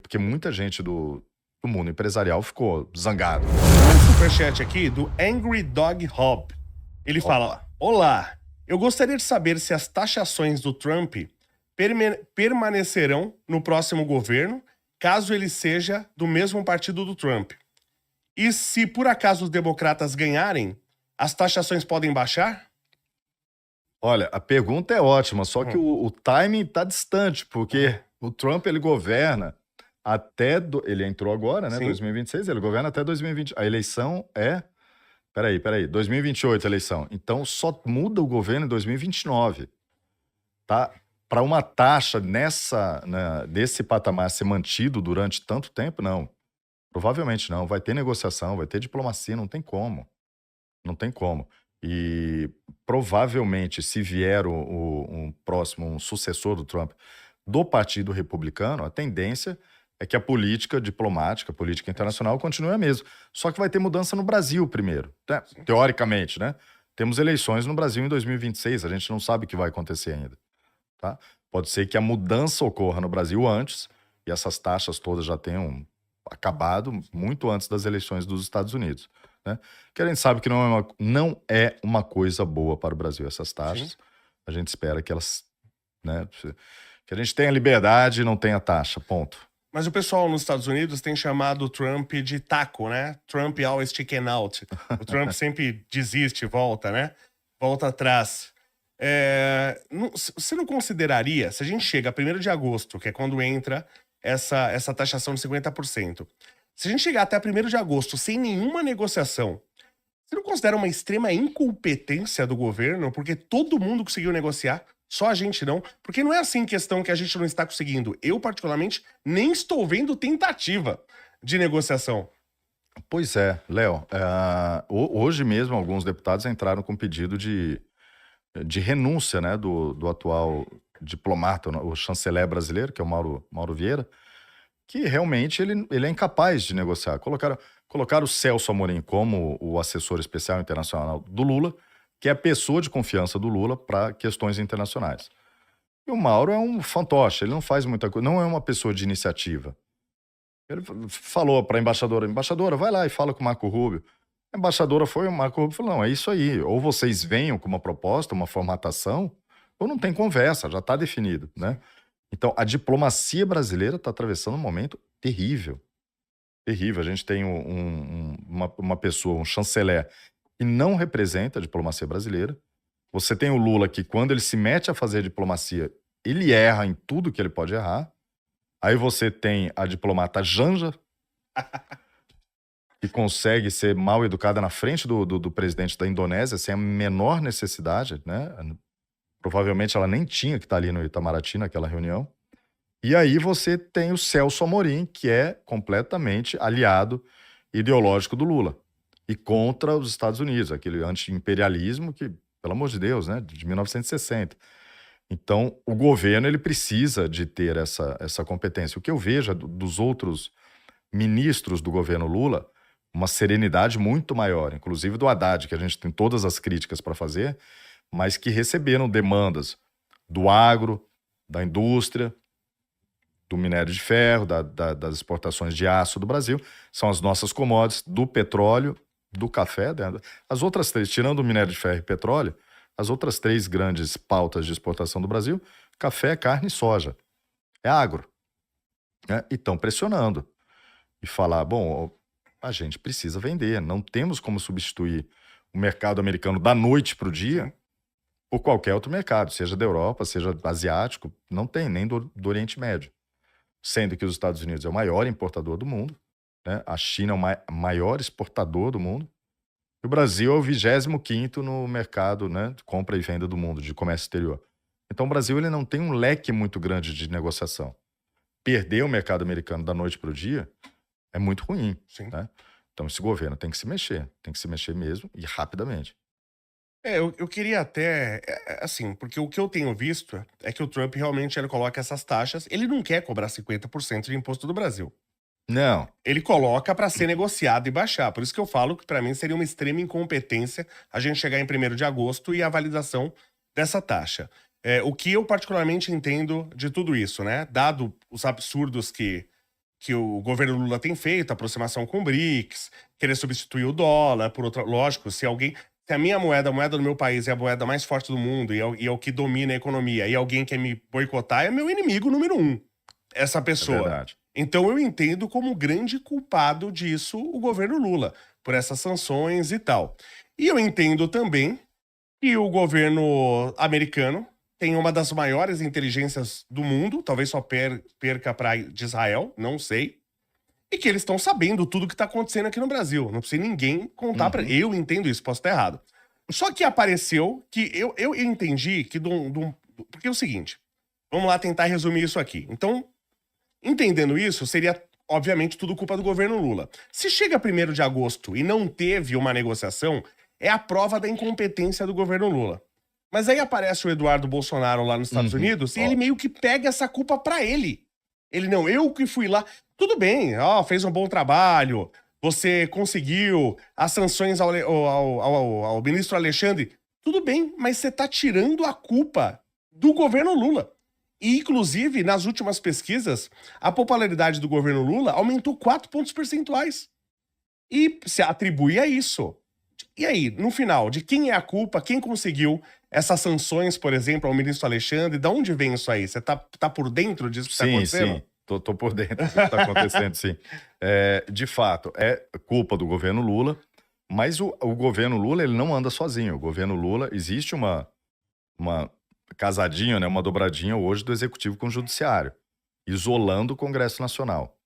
porque muita gente do mundo empresarial ficou zangado. Um superchat aqui do Angry Dog Hob. Ele Opa. fala: Olá, eu gostaria de saber se as taxações do Trump permanecerão no próximo governo, caso ele seja do mesmo partido do Trump. E se por acaso os democratas ganharem, as taxações podem baixar? Olha, a pergunta é ótima, só que o timing está distante, porque o Trump ele governa até. Ele entrou agora, né? Sim. 2026, ele governa até 2020. A eleição é. Peraí, 2028 a eleição. Então só muda o governo em 2029. Tá? Para uma taxa desse patamar ser mantido durante tanto tempo, não. Provavelmente não. Vai ter negociação, vai ter diplomacia, não tem como. Não tem como. E provavelmente, se vier um próximo, um sucessor do Trump do Partido Republicano, a tendência é que a política diplomática, a política internacional continue a mesma. Só que vai ter mudança no Brasil primeiro, né? Teoricamente, né? Temos eleições no Brasil em 2026, a gente não sabe o que vai acontecer ainda. Tá? Pode ser que a mudança ocorra no Brasil antes e essas taxas todas já tenham acabado muito antes das eleições dos Estados Unidos. Né? Que a gente sabe que não é uma coisa boa para o Brasil essas taxas. Sim. A gente espera que elas, né, que a gente tenha liberdade e não tenha taxa, ponto. Mas o pessoal nos Estados Unidos tem chamado o Trump de taco, né? Trump always chicken out. O Trump sempre desiste, volta, né? Volta atrás. Você não consideraria, se a gente chega a 1º de agosto, que é quando entra essa taxação de 50%, se a gente chegar até 1º de agosto sem nenhuma negociação, você não considera uma extrema incompetência do governo? Porque todo mundo conseguiu negociar, só a gente não. Porque não é assim questão que a gente não está conseguindo. Eu, particularmente, nem estou vendo tentativa de negociação. Pois é, Léo. Hoje mesmo, alguns deputados entraram com pedido de renúncia, né, do atual diplomata, o chanceler brasileiro, que é o Mauro Vieira, que realmente ele é incapaz de negociar. Colocaram o Celso Amorim como o assessor especial internacional do Lula, que é a pessoa de confiança do Lula para questões internacionais. E o Mauro é um fantoche, ele não faz muita coisa, não é uma pessoa de iniciativa. Ele falou para a embaixadora, vai lá e fala com o Marco Rubio. A embaixadora foi, o Marco Rubio falou, não, é isso aí, ou vocês venham com uma proposta, uma formatação, ou não tem conversa, já está definido, né? Então, a diplomacia brasileira está atravessando um momento terrível. Terrível. A gente tem uma pessoa, um chanceler, que não representa a diplomacia brasileira. Você tem o Lula que, quando ele se mete a fazer diplomacia, ele erra em tudo que ele pode errar. Aí você tem a diplomata Janja, que consegue ser mal educada na frente do presidente da Indonésia, sem a menor necessidade, né? Provavelmente ela nem tinha que estar ali no Itamaraty naquela reunião. E aí você tem o Celso Amorim, que é completamente aliado ideológico do Lula e contra os Estados Unidos, aquele anti-imperialismo que, pelo amor de Deus, né, de 1960. Então, o governo ele precisa de ter essa competência. O que eu vejo dos outros ministros do governo Lula, uma serenidade muito maior, inclusive do Haddad, que a gente tem todas as críticas para fazer, mas que receberam demandas do agro, da indústria, do minério de ferro, das exportações de aço do Brasil, são as nossas commodities, do petróleo, do café. As outras 3, tirando o minério de ferro e petróleo, as outras 3 grandes pautas de exportação do Brasil, café, carne e soja. É agro. Né? E estão pressionando. E falar, bom, a gente precisa vender, não temos como substituir o mercado americano da noite para o dia por qualquer outro mercado, seja da Europa, seja asiático, não tem, nem do Oriente Médio. Sendo que os Estados Unidos é o maior importador do mundo, né? A China é o maior exportador do mundo, e o Brasil é o 25º no mercado, né, de compra e venda do mundo, de comércio exterior. Então o Brasil ele não tem um leque muito grande de negociação. Perder o mercado americano da noite para o dia é muito ruim. Sim. Né? Então esse governo tem que se mexer mesmo e rapidamente. Eu queria até, assim, porque o que eu tenho visto é que o Trump realmente ele coloca essas taxas, ele não quer cobrar 50% de imposto do Brasil. Não, Ele coloca para ser negociado e baixar. Por isso que eu falo que para mim seria uma extrema incompetência a gente chegar em 1º de agosto e a validação dessa taxa. O que eu particularmente entendo de tudo isso, né? Dado os absurdos que que o governo Lula tem feito, aproximação com o BRICS, querer substituir o dólar por outra. Lógico, se a minha moeda, a moeda do meu país é a moeda mais forte do mundo e é o que domina a economia, e alguém quer me boicotar, é meu inimigo número 1, essa É pessoa. verdade. Então eu entendo como grande culpado disso o governo Lula, por essas sanções e tal. E eu entendo também que o governo americano tem uma das maiores inteligências do mundo, talvez só perca de Israel, não sei. E que eles estão sabendo tudo que está acontecendo aqui no Brasil. Não precisa ninguém contar para. Eu entendo isso, posso estar errado. Só que apareceu que eu entendi que porque é o seguinte, vamos lá tentar resumir isso aqui. Então, entendendo isso, seria obviamente tudo culpa do governo Lula. Se chega 1º de agosto e não teve uma negociação, é a prova da incompetência do governo Lula. Mas aí aparece o Eduardo Bolsonaro lá nos Estados Unidos e ele meio que pega essa culpa pra ele. Ele, não, eu que fui lá. Tudo bem, fez um bom trabalho, você conseguiu as sanções ao ministro Alexandre. Tudo bem, mas você tá tirando a culpa do governo Lula. E, inclusive, nas últimas pesquisas, a popularidade do governo Lula aumentou 4 pontos percentuais. E se atribui a isso. E aí, no final, de quem é a culpa? Quem conseguiu essas sanções, por exemplo, ao ministro Alexandre? De onde vem isso aí? Você tá por dentro disso que tá acontecendo? Sim. Tô por dentro do que está acontecendo, sim. De fato, é culpa do governo Lula, mas o governo Lula ele não anda sozinho. O governo Lula, existe uma casadinha, né, uma dobradinha hoje do Executivo com o Judiciário, isolando o Congresso Nacional.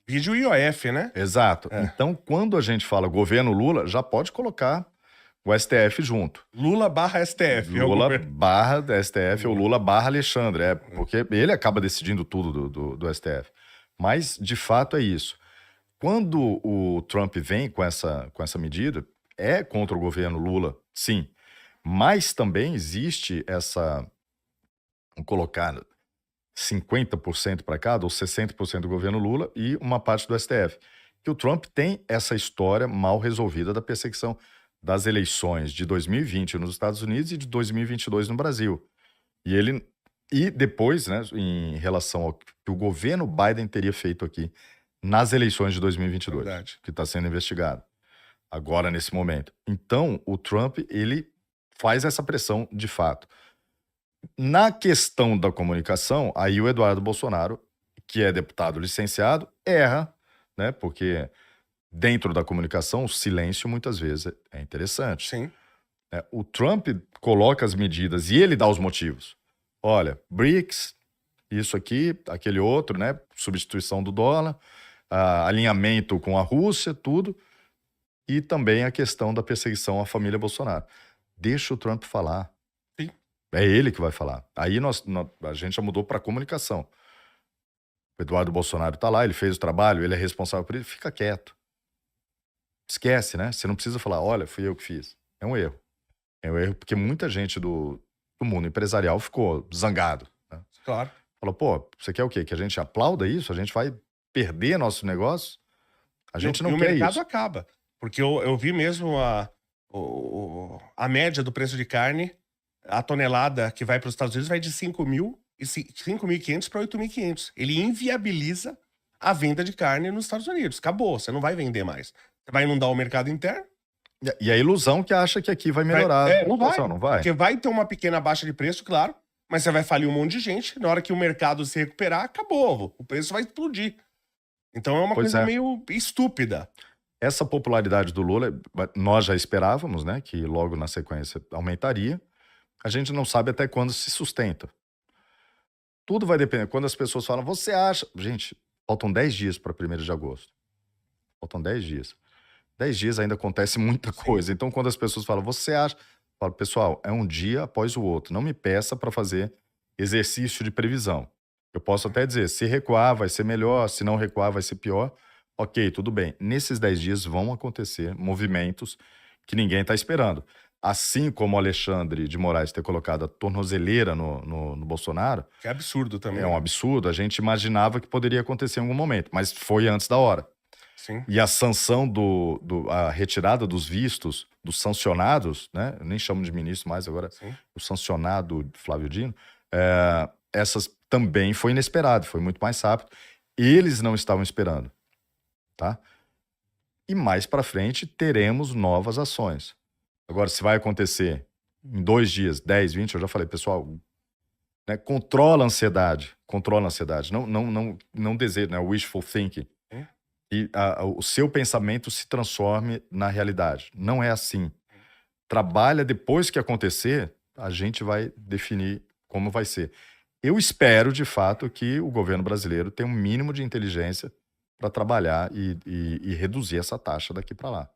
Vídeo IOF, né? Exato. Então, quando a gente fala governo Lula, já pode colocar o STF junto. Lula barra STF. Lula barra STF ou Lula barra Alexandre. Porque ele acaba decidindo tudo do STF. Mas, de fato, é isso. Quando o Trump vem com essa medida, é contra o governo Lula, sim. Mas também existe essa... Vamos colocar 50% para cada, ou 60% do governo Lula e uma parte do STF. Que o Trump tem essa história mal resolvida da perseguição das eleições de 2020 nos Estados Unidos e de 2022 no Brasil. E depois, né, em relação ao que o governo Biden teria feito aqui nas eleições de 2022, Verdade. que está sendo investigado agora, nesse momento. Então, o Trump, ele faz essa pressão de fato. Na questão da comunicação, aí o Eduardo Bolsonaro, que é deputado licenciado, erra, né, porque... Dentro da comunicação, o silêncio muitas vezes é interessante. Sim. O Trump coloca as medidas e ele dá os motivos. Olha, BRICS, isso aqui, aquele outro, né? Substituição do dólar, alinhamento com a Rússia, tudo. E também a questão da perseguição à família Bolsonaro. Deixa o Trump falar. Sim. É ele que vai falar. Aí a gente já mudou para comunicação. O Eduardo Bolsonaro está lá, ele fez o trabalho, ele é responsável por isso, fica quieto. Esquece, né? Você não precisa falar, olha, fui eu que fiz. É um erro. É um erro porque muita gente do mundo empresarial ficou zangado. Né? Claro. Falou, pô, você quer o quê? Que a gente aplauda isso? A gente vai perder nosso negócio? A gente não quer isso. E o mercado acaba. Porque eu vi mesmo a média do preço de carne, a tonelada que vai para os Estados Unidos vai de 5.500 para 8.500. Ele inviabiliza a venda de carne nos Estados Unidos. Acabou, você não vai vender mais. Você vai inundar o mercado interno? E a ilusão que acha que aqui vai melhorar. Não vai. Porque vai ter uma pequena baixa de preço, claro, mas você vai falir um monte de gente. Na hora que o mercado se recuperar, acabou. O preço vai explodir. Então é uma coisa meio estúpida. Essa popularidade do Lula, nós já esperávamos, né? Que logo na sequência aumentaria. A gente não sabe até quando se sustenta. Tudo vai depender. Quando as pessoas falam, você acha... Gente, faltam 10 dias para 1º de agosto. Faltam 10 dias. 10 dias ainda acontece muita coisa. Então, quando as pessoas falam, você acha... Eu falo, pessoal, é um dia após o outro. Não me peça para fazer exercício de previsão. Eu posso até dizer, se recuar vai ser melhor, se não recuar vai ser pior. Ok, tudo bem. Nesses 10 dias vão acontecer movimentos que ninguém está esperando. Assim como o Alexandre de Moraes ter colocado a tornozeleira no Bolsonaro... Que é absurdo também. É um absurdo. A gente imaginava que poderia acontecer em algum momento, mas foi antes da hora. Sim. E a sanção a retirada dos vistos, dos sancionados, né? Eu nem chamo de ministro mais agora, Sim. O sancionado Flávio Dino, essas também foi inesperado, foi muito mais rápido. eles não estavam esperando, tá? E mais para frente teremos novas ações. Agora, se vai acontecer em 2 dias, 10, 20, eu já falei, pessoal, né, controla a ansiedade, não deseja, né, wishful thinking, É. e o seu pensamento se transforme na realidade. Não é assim. Trabalha depois que acontecer, a gente vai definir como vai ser. Eu espero, de fato, que o governo brasileiro tenha um mínimo de inteligência para trabalhar e reduzir essa taxa daqui para lá.